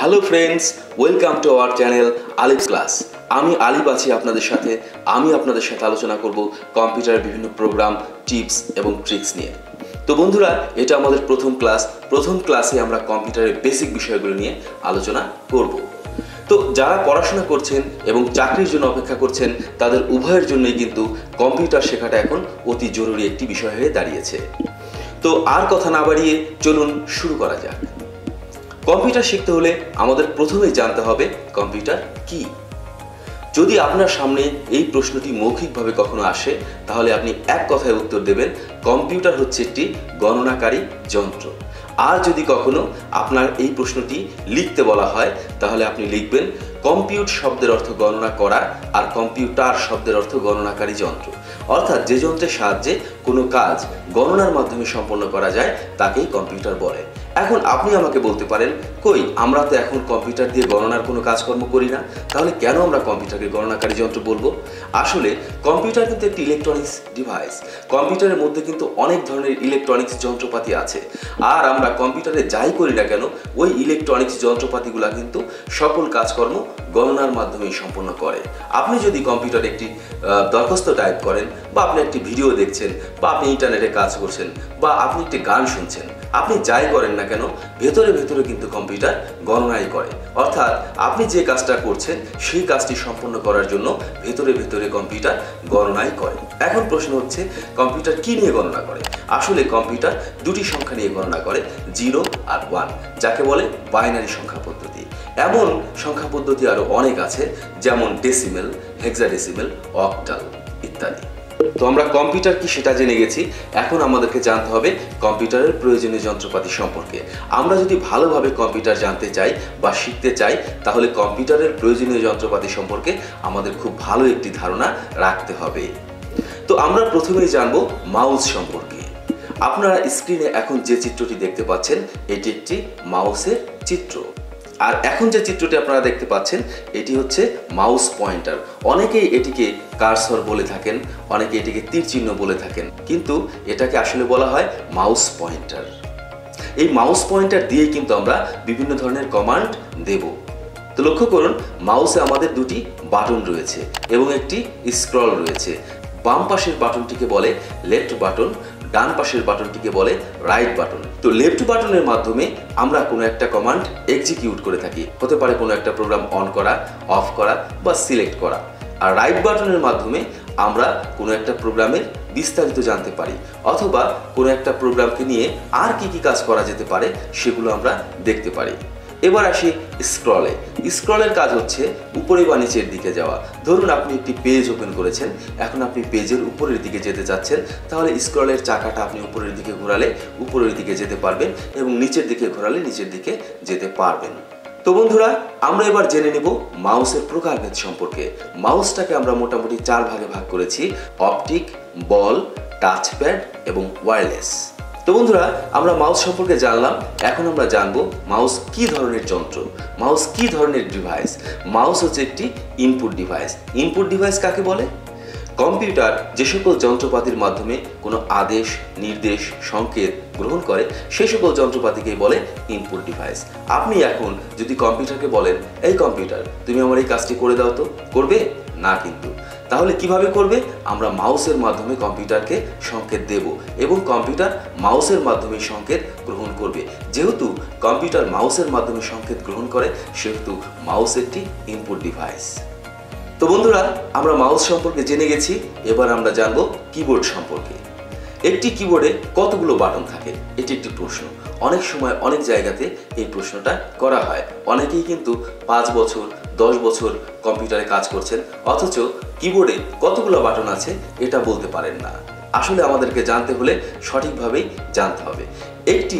Hello friends, welcome to our channel Alif class. আমি আলিফ আছি আপনাদের সাথে। আমি আপনাদের সাথে আলোচনা করব কম্পিউটারের বিভিন্ন প্রোগ্রাম, টিপস এবং ট্রিক্স নিয়ে। তো বন্ধুরা, এটা আমাদের প্রথম ক্লাস। প্রথম ক্লাসে আমরা কম্পিউটারের বেসিক বিষয়গুলো নিয়ে আলোচনা করব। তো যারা পড়াশোনা করছেন এবং চাকরির জন্য অপেক্ষা করছেন, তাদের উভয়ের জন্যই কিন্তু কম্পিউটার শেখাটা এখন অতি জরুরি একটি বিষয় হয়ে দাঁড়িয়েছে। তো আর কথা না বাড়িয়ে চলুন শুরু করা যাক। কম্পিউটার শিখতে হলে আমাদের প্রথমেই জানতে হবে কম্পিউটার কি। যদি আপনার সামনে এই প্রশ্নটি মৌখিকভাবে কখনো আসে, তাহলে আপনি এক কথায় উত্তর দেবেন, কম্পিউটার হচ্ছে একটি গণনাকারী যন্ত্র। আর যদি কখনো আপনার এই প্রশ্নটি লিখতে বলা হয়, তাহলে আপনি লিখবেন, কম্পিউট শব্দের অর্থ গণনা করা, আর কম্পিউটার শব্দের অর্থ গণনাকারী যন্ত্র। অর্থাৎ যে যন্ত্রের সাহায্যে কোনো কাজ গণনার মাধ্যমে সম্পন্ন করা যায় তাকেই কম্পিউটার বলে। এখন আপনি আমাকে বলতে পারেন, কই, আমরা তো এখন কম্পিউটার দিয়ে গণনার কোনো কাজকর্ম করি না, তাহলে কেন আমরা কম্পিউটারকে গণনাকারী যন্ত্র বলবো? আসলে কম্পিউটার কিন্তু একটি ইলেকট্রনিক্স ডিভাইস। কম্পিউটারের মধ্যে কিন্তু অনেক ধরনের ইলেকট্রনিক্স যন্ত্রপাতি আছে। আর আমরা কম্পিউটারে যাই করি না কেন, ওই ইলেকট্রনিক্স যন্ত্রপাতিগুলো কিন্তু সকল কাজকর্ম গণনার মাধ্যমেই সম্পন্ন করে। আপনি যদি কম্পিউটারে একটি দরখাস্ত টাইপ করেন, বা আপনি একটি ভিডিও দেখছেন, বা আপনি ইন্টারনেটে কাজ করছেন, বা আপনি একটি গান শুনছেন, আপনি যাই করেন না কেন, ভেতরে ভেতরে কিন্তু কম্পিউটার গণনাই করে। অর্থাৎ আপনি যে কাজটা করছেন সেই কাজটি সম্পন্ন করার জন্য ভেতরে ভেতরে কম্পিউটার গণনাই করে। এখন প্রশ্ন হচ্ছে, কম্পিউটার কি নিয়ে গণনা করে? আসলে কম্পিউটার দুটি সংখ্যা নিয়ে গণনা করে, 0 আর 1, যাকে বলে বাইনারি সংখ্যা পদ্ধতি। এমন সংখ্যা পদ্ধতি আরো অনেক আছে, যেমন ডেসিমেল, হেক্সাডেসিমেল, অক্টাল ইত্যাদি। তো আমরা কম্পিউটার কি সেটা জেনে গেছি। এখন আমাদেরকে জানতে হবে কম্পিউটারের প্রয়োজনীয় যন্ত্রপাতি সম্পর্কে। আমরা যদি ভালোভাবে কম্পিউটার জানতে চাই বা শিখতে চাই, তাহলে কম্পিউটারের প্রয়োজনীয় যন্ত্রপাতি সম্পর্কে আমাদের খুব ভালো একটি ধারণা রাখতে হবে। তো আমরা প্রথমেই জানবো মাউস সম্পর্কে। আপনারা স্ক্রিনে এখন যে চিত্রটি দেখতে পাচ্ছেন, এটি একটি মাউসের চিত্র। আর এখন যে চিত্রটি আপনারা দেখতে পাচ্ছেন, এটি হচ্ছে মাউস পয়েন্টার। অনেকেই এটিকে কার্সর বলে থাকেন, অনেকে এটিকে তীর চিহ্ন বলে থাকেন, কিন্তু এটাকে আসলে বলা হয় মাউস পয়েন্টার। এই মাউস পয়েন্টার দিয়ে কিন্তু আমরা বিভিন্ন ধরনের কমান্ড দেব। তো লক্ষ্য করুন, মাউসে আমাদের দুটি বাটন রয়েছে এবং একটি স্ক্রল রয়েছে। বাম পাশের বাটনটিকে বলে লেফট বাটন, ডান পাশের বাটনটিকে বলে রাইট বাটন। তো লেফট বাটনের মাধ্যমে আমরা কোনো একটা কমান্ড এক্সিকিউট করে থাকি। হতে পারে কোনো একটা প্রোগ্রাম অন করা, অফ করা বা সিলেক্ট করা। আর রাইট বাটনের মাধ্যমে আমরা কোনো একটা প্রোগ্রামের বিস্তারিত জানতে পারি, অথবা কোনো একটা প্রোগ্রামকে নিয়ে আর কি কি কাজ করা যেতে পারে সেগুলো আমরা দেখতে পারি। এবার আসি স্ক্রলে। স্ক্রলের কাজ হচ্ছে উপরে বা নিচের দিকে যাওয়া। ধরুন আপনি একটি পেজ ওপেন করেছেন, এখন আপনি পেজের উপরের দিকে যেতে চাচ্ছেন, তাহলে স্ক্রলের চাকাটা আপনি উপরের দিকে ঘোরালে উপরের দিকে যেতে পারবেন এবং নিচের দিকে ঘোরালে নিচের দিকে যেতে পারবেন। তো বন্ধুরা, আমরা এবার জেনে নেব মাউসের প্রকারভেদ সম্পর্কে। মাউসটাকে আমরা মোটামুটি 4 ভাগে ভাগ করেছি: অপটিক, বল, টাচপ্যাড এবং ওয়্যারলেস। তো বন্ধুরা, আমরা মাউস সম্পর্কে জানলাম। এখন আমরা জানবো মাউস কি ধরনের যন্ত্র, মাউস কি ধরনের ডিভাইস। মাউস হচ্ছে একটি ইনপুট ডিভাইস। ইনপুট ডিভাইস কাকে বলে? কম্পিউটার যে সকল যন্ত্রপাতির মাধ্যমে কোনো আদেশ, নির্দেশ, সংকেত গ্রহণ করে, সে সকল যন্ত্রপাতিকেই বলে ইনপুট ডিভাইস। আপনি এখন যদি কম্পিউটারকে বলেন, এই কম্পিউটার, তুমি আমার এই কাজটি করে দাও, তো করবে না। কিন্তু তাহলে কিভাবে করবে? আমরা মাউসের মাধ্যমে কম্পিউটারকে সংকেত দেব এবং কম্পিউটার মাউসের মাধ্যমে সংকেত গ্রহণ করবে। যেহেতু কম্পিউটার মাউসের মাধ্যমে সংকেত গ্রহণ করে, সেহেতু মাউস একটি ইনপুট ডিভাইস। তো বন্ধুরা, আমরা মাউস সম্পর্কে জেনে গেছি। এবার আমরা জানবো কিবোর্ড সম্পর্কে। একটি কিবোর্ডে কতগুলো বাটন থাকে, এটি একটি প্রশ্ন। অনেক সময় অনেক জায়গাতে এই প্রশ্নটা করা হয়। অনেকেই কিন্তু 5 বছর 10 বছর কম্পিউটারে কাজ করছেন, অথচ কিবোর্ডে কতগুলো বাটন আছে এটা বলতে পারেন না। আসলে আমাদেরকে জানতে হলে সঠিকভাবেই জানতে হবে। একটি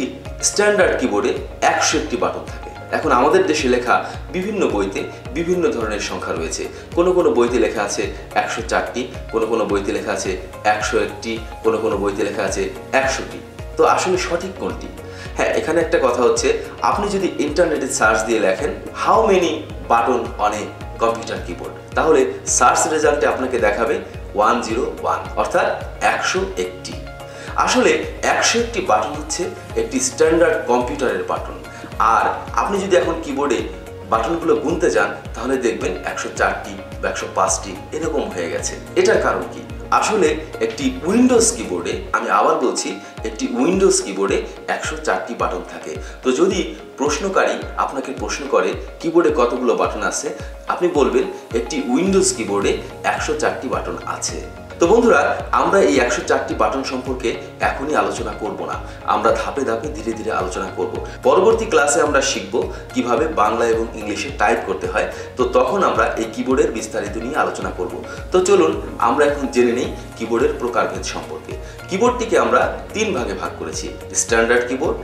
স্ট্যান্ডার্ড কিবোর্ডে 101টি বাটন থাকে। এখন আমাদের দেশে লেখা বিভিন্ন বইতে বিভিন্ন ধরনের সংখ্যা রয়েছে। কোনো কোনো বইতে লেখা আছে 104টি, কোনো কোনো বইতে লেখা আছে 101টি, কোনো কোনো বইতে লেখা আছে 100টি। তো আসলে সঠিক কোনটি? হ্যাঁ, এখানে একটা কথা হচ্ছে, আপনি যদি ইন্টারনেটে সার্চ দিয়ে লেখেন how many button on a computer keyboard, তাহলে সার্চ রেজাল্টে আপনাকে দেখাবে 101, অর্থাৎ 101টি। আসলে 101টি বাটন হচ্ছে একটি স্ট্যান্ডার্ড কম্পিউটারের বাটন। আর আপনি যদি এখন কিবোর্ডে বাটনগুলো গুনতে যান তাহলে দেখবেন 104টি বা 105টি এরকম হয়ে গেছে। এটার কারণ কি? আসলে একটি উইন্ডোজ কিবোর্ডে, আমি আবার বলছি, একটি উইন্ডোজ কিবোর্ডে 104টি বাটন থাকে। তো যদি প্রশ্নকারী আপনাকে প্রশ্ন করে কিবোর্ডে কতগুলো বাটন আছে, আপনি বলবেন একটি উইন্ডোজ কিবোর্ডে 104টি বাটন আছে। তো বন্ধুরা, আমরা এই 104টি বাটন সম্পর্কে এখনই আলোচনা করব না, আমরা ধাপে ধাপে ধীরে ধীরে আলোচনা করব। পরবর্তী ক্লাসে আমরা শিখব কিভাবে বাংলা এবং ইংলিশে টাইপ করতে হয়। তো তখন আমরা এই কিবোর্ডের বিস্তারিত নিয়ে আলোচনা করব। তো চলুন আমরা এখন জেনে নেই কিবোর্ডের প্রকারভেদ সম্পর্কে। কিবোর্ডটিকে আমরা 3 ভাগে ভাগ করেছি: স্ট্যান্ডার্ড কিবোর্ড,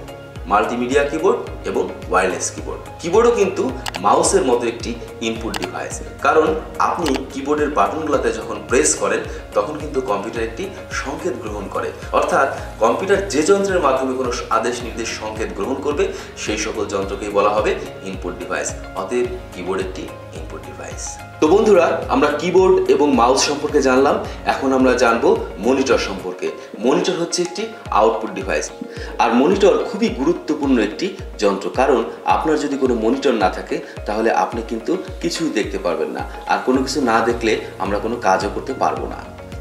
মাল্টিমিডিয়া কিবোর্ড এবং ওয়্যারলেস কিবোর্ড। কিবোর্ডও কিন্তু মাউসের মতো একটি ইনপুট ডিভাইস, কারণ আপনি কিবোর্ডের বাটনগুলোতে যখন প্রেস করেন তখন কিন্তু কম্পিউটার একটি সংকেত গ্রহণ করে, অর্থাৎ কম্পিউটার যে যন্ত্রের মাধ্যমে কোনো আদেশ নির্দেশ সংকেত গ্রহণ করবে সেই সকল যন্ত্রকেই বলা হবে ইনপুট ডিভাইস। অতএব কিবোর্ড একটি ইনপুট ডিভাইস। তো বন্ধুরা, আমরা কিবোর্ড এবং মাউস সম্পর্কে জানলাম, এখন আমরা জানবো মনিটর সম্পর্কে। মনিটর হচ্ছে একটি আউটপুট ডিভাইস, আর মনিটর খুবই গুরুত্বপূর্ণ একটি যন্ত্র, কারণ আপনার যদি কোনো মনিটর না থাকে তাহলে আপনি কিন্তু কিছুই দেখতে পারবেন না, আর কোনো কিছু না দেখলে আমরা কোনো কাজও করতে পারবো না।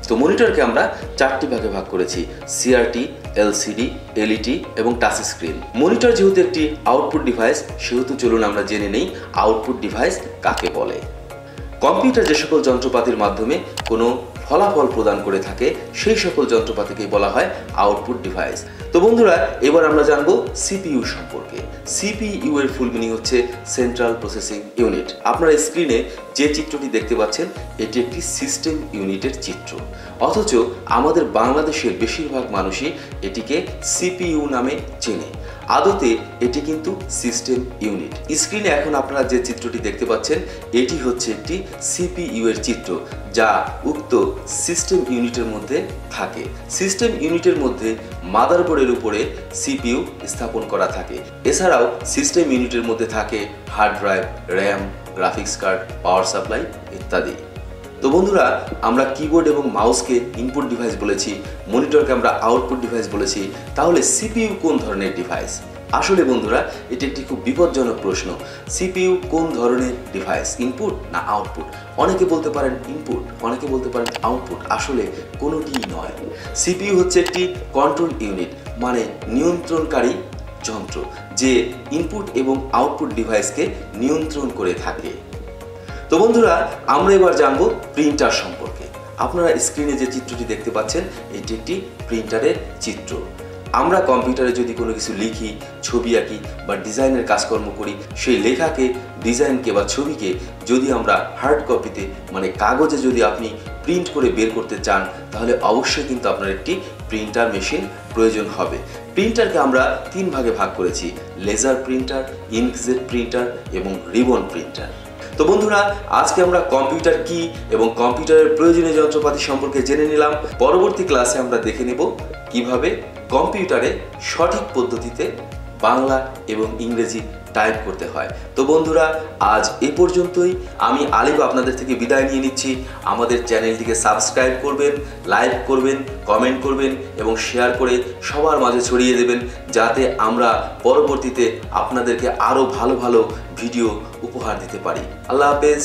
তো মনিটরকে আমরা 4টি ভাগে ভাগ করেছি: সিআরটি, এলসিডি, এলইডি এবং টাচ স্ক্রিন। মনিটর যেহেতু একটি আউটপুট ডিভাইস, সেহেতু চলুন আমরা জেনে নেই আউটপুট ডিভাইস কাকে বলে। কম্পিউটার যে সকল যন্ত্রপাতির মাধ্যমে কোনো ফলাফল প্রদান করে থাকে সেই সকল যন্ত্রপাতিকে বলা হয় আউটপুট ডিভাইস। তো বন্ধুরা, এবার আমরা জানবো সিপিইউ সম্পর্কে। সিপিইউ এর ফুল মিনিং হচ্ছে সেন্ট্রাল প্রসেসিং ইউনিট। আপনারা স্ক্রিনে যে চিত্রটি দেখতে পাচ্ছেন এটি একটি সিস্টেম ইউনিটের চিত্র, অথচ আমাদের বাংলাদেশের বেশিরভাগ মানুষই এটিকে সিপিইউ নামে চেনে। আদতে এটি কিন্তু সিস্টেম ইউনিট। স্ক্রিনে এখন আপনারা যে চিত্রটি দেখতে পাচ্ছেন এটি হচ্ছে একটি সিপিইউ এর চিত্র, যা উক্ত সিস্টেম ইউনিটের মধ্যে থাকে। সিস্টেম ইউনিটের মধ্যে মাদারবোর্ডের উপরে সিপিইউ স্থাপন করা থাকে। এছাড়াও সিস্টেম ইউনিটের মধ্যে থাকে hard drive, RAM, graphics card, power supply ইত্যাদি। তো বন্ধুরা, আমরা কিবোর্ড এবং মাউসকে ইনপুট ডিভাইস বলেছি, মনিটরকে আমরা আউটপুট ডিভাইস বলেছি, তাহলে সিপিইউ কোন ধরনের ডিভাইস? আসলে বন্ধুরা, এটি একটি খুব বিপজ্জনক প্রশ্ন। সিপিইউ কোন ধরনের ডিভাইস, ইনপুট না আউটপুট? অনেকে বলতে পারেন ইনপুট, অনেকে বলতে পারেন আউটপুট। আসলে কোনোটিই নয়। সিপিইউ হচ্ছে একটি কন্ট্রোল ইউনিট, মানে নিয়ন্ত্রণকারী যন্ত্র, যে ইনপুট এবং আউটপুট ডিভাইসকে নিয়ন্ত্রণ করে থাকে। তো বন্ধুরা, আমরা এবার জানবো প্রিন্টার সম্পর্কে। আপনারা স্ক্রিনে যে চিত্রটি দেখতে পাচ্ছেন এটি একটি প্রিন্টারের চিত্র। আমরা কম্পিউটারে যদি কোনো কিছু লিখি, ছবি আঁকি বা ডিজাইনের কাজকর্ম করি, সেই লেখাকে, ডিজাইনকে বা ছবিকে যদি আমরা হার্ড কপিতে, মানে কাগজে যদি আপনি প্রিন্ট করে বের করতে চান, তাহলে অবশ্যই কিন্তু আপনার একটি প্রিন্টার মেশিন প্রয়োজন হবে। প্রিন্টারকে আমরা 3 ভাগে ভাগ করেছি: লেজার প্রিন্টার, ইঙ্কজেট প্রিন্টার এবং রিবন প্রিন্টার। তো বন্ধুরা, আজকে আমরা কম্পিউটার কি এবং কম্পিউটারের প্রয়োজনীয় যন্ত্রপাতি সম্পর্কে জেনে নিলাম। পরবর্তী ক্লাসে আমরা দেখে নেব কিভাবে কম্পিউটারে সঠিক পদ্ধতিতে বাংলা এবং ইংরেজি টাইপ করতে হয়। তো বন্ধুরা, আজ এ পর্যন্তই। আমি আলিফ আপনাদের থেকে বিদায় নিয়ে নিচ্ছি। আমাদের চ্যানেলটিকে সাবস্ক্রাইব করবেন, লাইক করবেন, কমেন্ট করবেন এবং শেয়ার করে সবার মাঝে ছড়িয়ে দেবেন, যাতে আমরা পরবর্তীতে আপনাদেরকে আরও ভালো ভালো ভিডিও উপহার দিতে পারি। আল্লাহ হাফেজ।